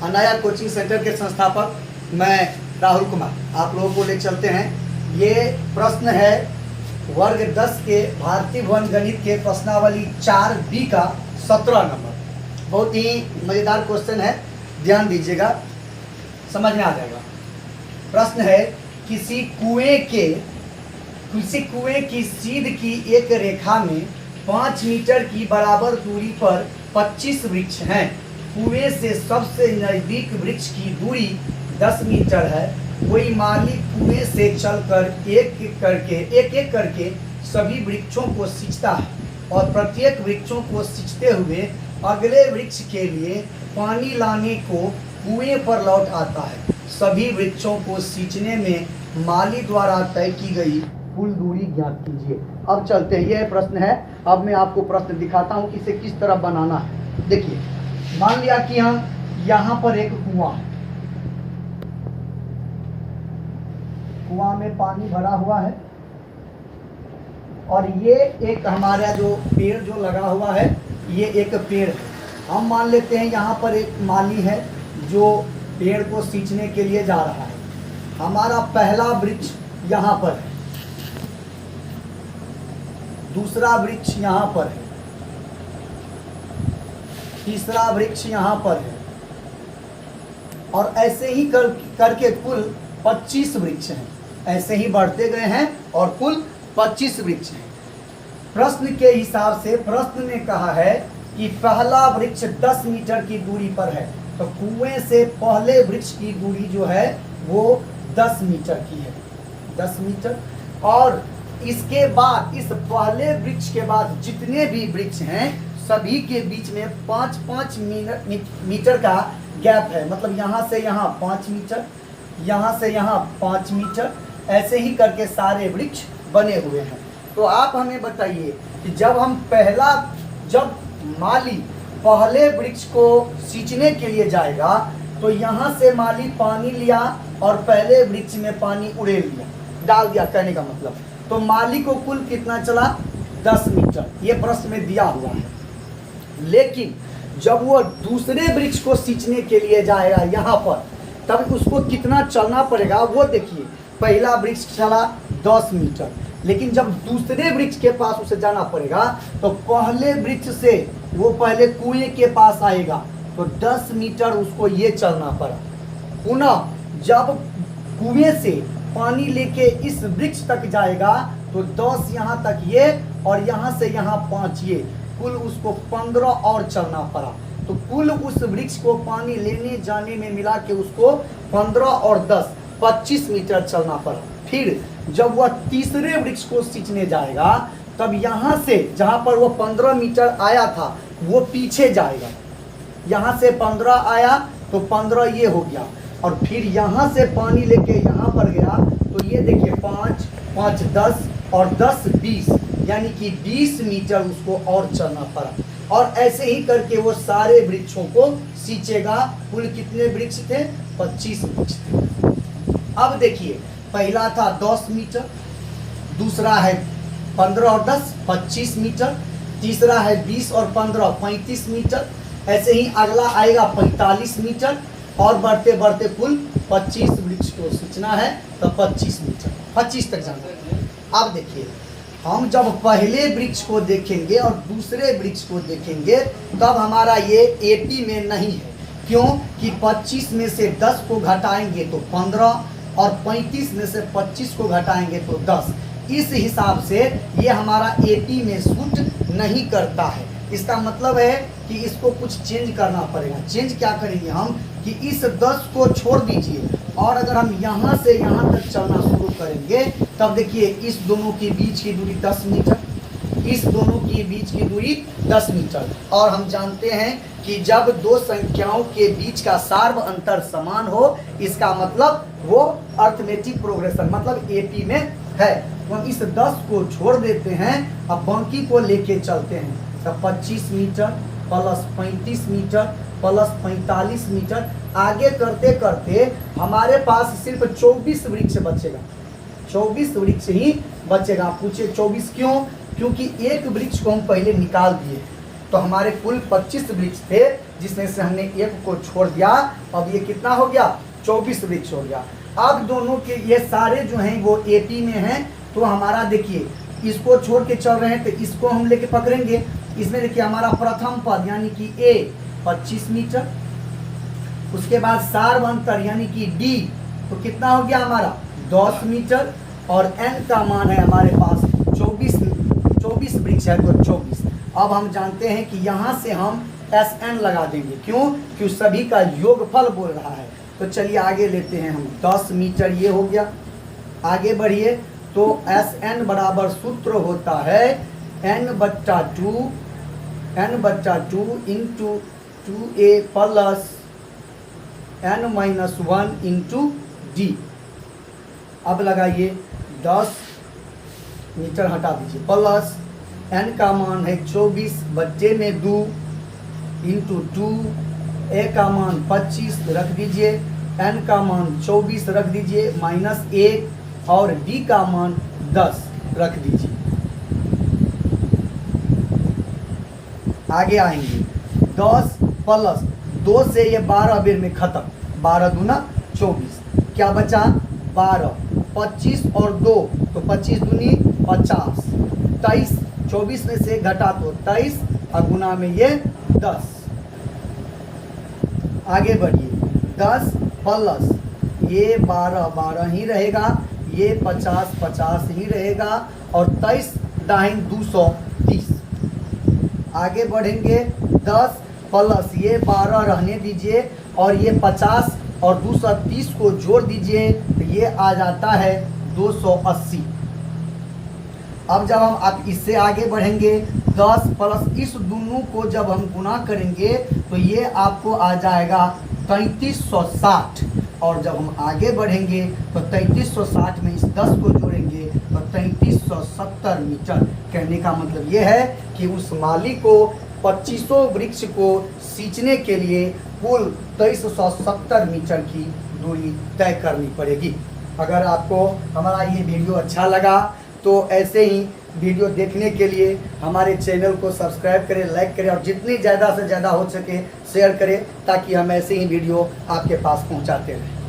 Anaya coaching centre के संस्थापक मैं राहुल कुमार आप लोगों को ले चलते हैं। ये प्रश्न है वर्ग 10 के भारतीय भवन गणित के प्रश्नावली 4B का 17 नंबर। बहुत ही मज़ेदार क्वेश्चन है, ध्यान दीजिएगा, समझ में आ जाएगा। प्रश्न है किसी कुएं की सीध की एक रेखा में 5 मीटर की बराबर दूरी पर 25 वृक्ष हैं। कुएं से सबसे नजदीक वृक्ष की दूरी 10 मीटर है। कोई माली कुएं से चलकर एक एक करके सभी वृक्षों को सींचता है और प्रत्येक वृक्षों को सींचते हुए अगले वृक्ष के लिए पानी लाने को कुएं पर लौट आता है। सभी वृक्षों को सींचने में माली द्वारा तय की गई कुल दूरी ज्ञात कीजिए। अब चलते हैं, यह प्रश्न है। अब मैं आपको प्रश्न दिखाता हूं कि इसे किस तरह बनाना है। देखिए, मान लिया कि हम यहाँ पर एक कुआं है, कुआं में पानी भरा हुआ है और ये एक हमारा जो पेड़ जो लगा हुआ है, ये एक पेड़ है। हम मान लेते हैं यहाँ पर एक माली है जो पेड़ को सींचने के लिए जा रहा है। हमारा पहला वृक्ष यहाँ पर है, दूसरा वृक्ष यहाँ पर है, तीसरा वृक्ष यहाँ पर है और ऐसे ही करके कुल 25 वृक्ष हैं। ऐसे ही बढ़ते गए हैं और कुल 25 वृक्ष हैं। प्रश्न के हिसाब से प्रश्न ने कहा है कि पहला वृक्ष 10 मीटर की दूरी पर है, तो कुएं से पहले वृक्ष की दूरी जो है वो 10 मीटर की है, 10 मीटर। और इसके बाद इस पहले वृक्ष के बाद जितने भी वृक्ष हैं सभी के बीच में 5-5 मीटर का गैप है। मतलब यहाँ से यहाँ 5 मीटर, यहाँ से यहाँ 5 मीटर, ऐसे ही करके सारे वृक्ष बने हुए हैं। तो आप हमें बताइए कि जब माली पहले वृक्ष को सींचने के लिए जाएगा तो यहाँ से माली पानी लिया और पहले वृक्ष में पानी उड़ेल दिया, डाल दिया, कहने का मतलब। तो माली को कुल कितना चला? 10 मीटर। ये प्रश्न में दिया हुआ है। लेकिन जब वो दूसरे वृक्ष को सींचने के लिए जाएगा यहाँ पर, तब उसको कितना चलना पड़ेगा वो देखिए। पहला वृक्ष चला 10 मीटर, लेकिन जब दूसरे वृक्ष के पास उसे जाना पड़ेगा तो पहले वृक्ष से वो पहले कुएं के पास आएगा, तो 10 मीटर उसको ये चलना पड़ा। पुनः जब कुएं से पानी लेके इस वृक्ष तक जाएगा तो 10 यहाँ तक ये और यहाँ से यहाँ 5 ये, कुल उसको 15 और चलना पड़ा। तो कुल उस वृक्ष को पानी लेने जाने में मिला के उसको 15 और 10 25 मीटर चलना पड़ा। फिर जब वह तीसरे वृक्ष को सींचने जाएगा तब यहाँ से जहाँ पर वो 15 मीटर आया था वो पीछे जाएगा। यहाँ से 15 आया तो 15 ये हो गया और फिर यहाँ से पानी लेके यहाँ पर गया तो ये देखिए 5, 5, 10 और 10, 20, यानी कि 20 मीटर उसको और चलना पड़ा। और ऐसे ही करके वो सारे वृक्षों को सींचेगा। कुल कितने वृक्ष थे? 25 वृक्ष थे। अब देखिए, पहला था 10 मीटर, दूसरा है 15 और 10 25 मीटर, तीसरा है 20 और 15 35 मीटर, ऐसे ही अगला आएगा 45 मीटर और बढ़ते बढ़ते कुल 25 वृक्ष को सींचना है तो 25 मीटर, 25 तक जाना है। अब देखिए, हम जब पहले वृक्ष को देखेंगे और दूसरे वृक्ष को देखेंगे तब हमारा ये AP में नहीं है। क्यों कि 25 में से 10 को घटाएंगे तो 15 और 35 में से 25 को घटाएंगे तो 10। इस हिसाब से ये हमारा AP में सूट नहीं करता है। इसका मतलब है कि इसको कुछ चेंज करना पड़ेगा। चेंज क्या करेंगे हम कि इस 10 को छोड़ दीजिए और अगर हम यहाँ से यहाँ तक चलना शुरू करेंगे तब देखिए इस दोनों के बीच की दूरी 10 मीटर, इस दोनों के बीच की दूरी 10 मीटर। और हम जानते हैं कि जब दो संख्याओं के बीच का सार्व अंतर समान हो इसका मतलब वो अर्थमेटिक प्रोग्रेशन मतलब AP में है। तो हम इस 10 को छोड़ देते हैं, अब बाकी को लेके चलते हैं। तो 25 metre plus 35 metre plus 45 metre, आगे करते करते हमारे पास सिर्फ 24 वृक्ष बचेगा। 24 वृक्ष ही बचेगा। पूछे 24 क्यों? क्योंकि एक वृक्ष को हम पहले निकाल दिए। तो हमारे कुल 25 वृक्ष थे, जिसमें से हमने एक को छोड़ दिया। अब ये कितना हो गया, 24 वृक्ष हो गया। अब दोनों के ये सारे जो हैं वो एपी में हैं, तो हमारा देखिए इसको छोड़ के चल रहे हैं, तो इसको हम लेके पकड़ेंगे। इसमें देखिए हमारा प्रथम पद यानी कि ए 25 मीटर, उसके बाद सार्वंतर यानी कि डी तो कितना हो गया हमारा 10 मीटर, और एन का मान है हमारे पास 24 वृक्ष है तो 24। अब हम जानते हैं कि यहाँ से हम एस एन लगा देंगे, क्यों, क्योंकि सभी का योगफल बोल रहा है। तो चलिए आगे लेते हैं हम, 10 मीटर ये हो गया। आगे बढ़िए, तो एस एन बराबर सूत्र होता है n/2 into 2a plus n-1 into D. अब लगाइए 10 मीटर हटा दीजिए, प्लस n का मान है 24 बच्चे में 2 इंटू 2, a का मान 25 रख दीजिए, n का मान 24 रख दीजिए, माइनस 1 और d का मान 10 रख दीजिए। आगे आएंगे 10 प्लस 2 से ये 12 बेर में खत्म, 12 दूना 24, क्या बचा 12, 25 और 2 तो 25 दूनी 50, 23, 24 में से घटा तो 23 और गुना में ये 10। आगे बढ़िए, 10 प्लस ये 12 ही रहेगा, ये 50 ही रहेगा, और 23 दाहिन 230। आगे बढ़ेंगे, 10 प्लस ये 12 रहने दीजिए, और ये 50 और 230 को जोड़ दीजिए, तो ये आ जाता है 280। अब जब हम आप इससे आगे बढ़ेंगे, 10 प्लस इस दोनों को जब हम गुना करेंगे तो ये आपको आ जाएगा 3360, और जब हम आगे बढ़ेंगे तो 3360 में इस 10 को जोड़ेंगे तो 3370 मीटर। कहने का मतलब ये है कि उस माली को 2500 वृक्ष को सींचने के लिए कुल 2370 मीटर की दूरी तय करनी पड़ेगी। अगर आपको हमारा ये वीडियो अच्छा लगा तो ऐसे ही वीडियो देखने के लिए हमारे चैनल को सब्सक्राइब करें, लाइक करें, और जितनी ज़्यादा से ज़्यादा हो सके शेयर करें, ताकि हम ऐसे ही वीडियो आपके पास पहुंचाते रहें।